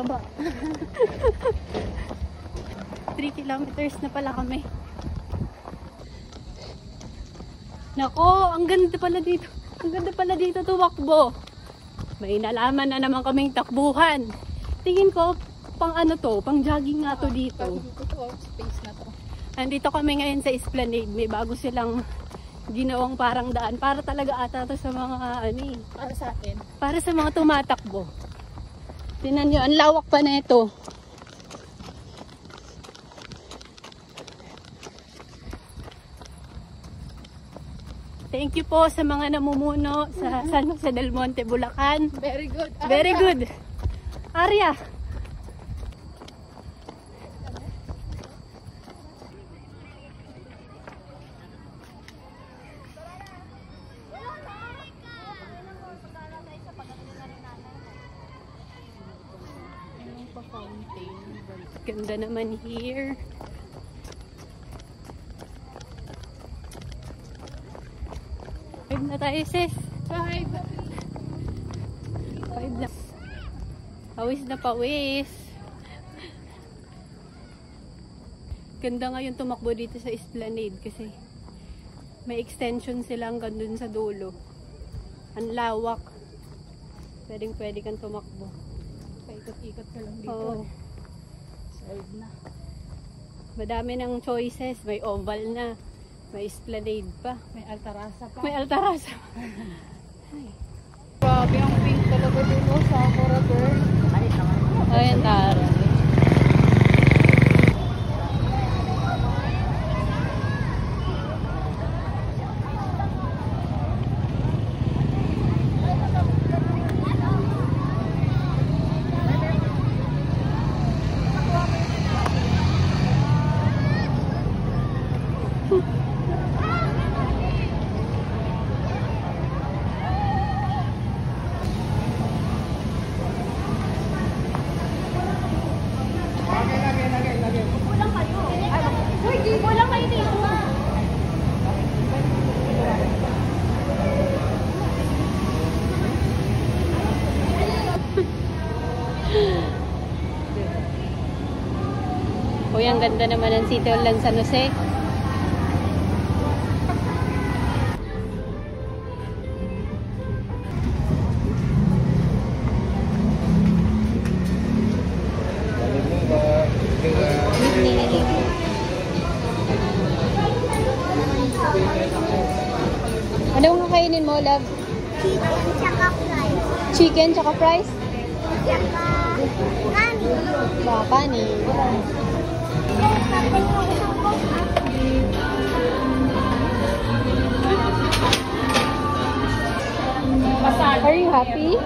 baba. 3 kilometers na pala kami. Nako, ang ganda pala dito. Ang ganda pala dito tumakbo. May nalaman na naman kaming takbuhan. Tingin ko, pang ano to, pang jogging nga to dito. Space na to. Nandito kami ngayon sa Esplanade. May bago silang ginawang parang daan. Para talaga ata to sa mga Para sa akin. para sa mga tumatakbo. Tingnan nyo, ang lawak pa na ito. Thank you po sa mga namumuno sa San Jose del Monte, Bulacan. Very good. Very good. Arya. Ganda naman here. Five na tayo, sis. 5 na. Pawis na pawis. Ganda ngayon tumakbo dito sa Esplanade kasi may extension sila hanggang dun sa dulo. Ang lawak. Pwede kang tumakbo. Paikot-ikot ka lang dito. Oo. Side na. Madami ng choices. May oval na. May Esplanade pa. May Altarasa pa. May Altarasa. Grabe ang pink talaga dito sa Corador. Ayan, tara. Uy, ang ganda naman ng City Hall ng San Jose. Anong kakainin mo, love? Chicken tsaka fries. Chicken tsaka fries? Tsaka kanin. Baka kanin. Are you happy?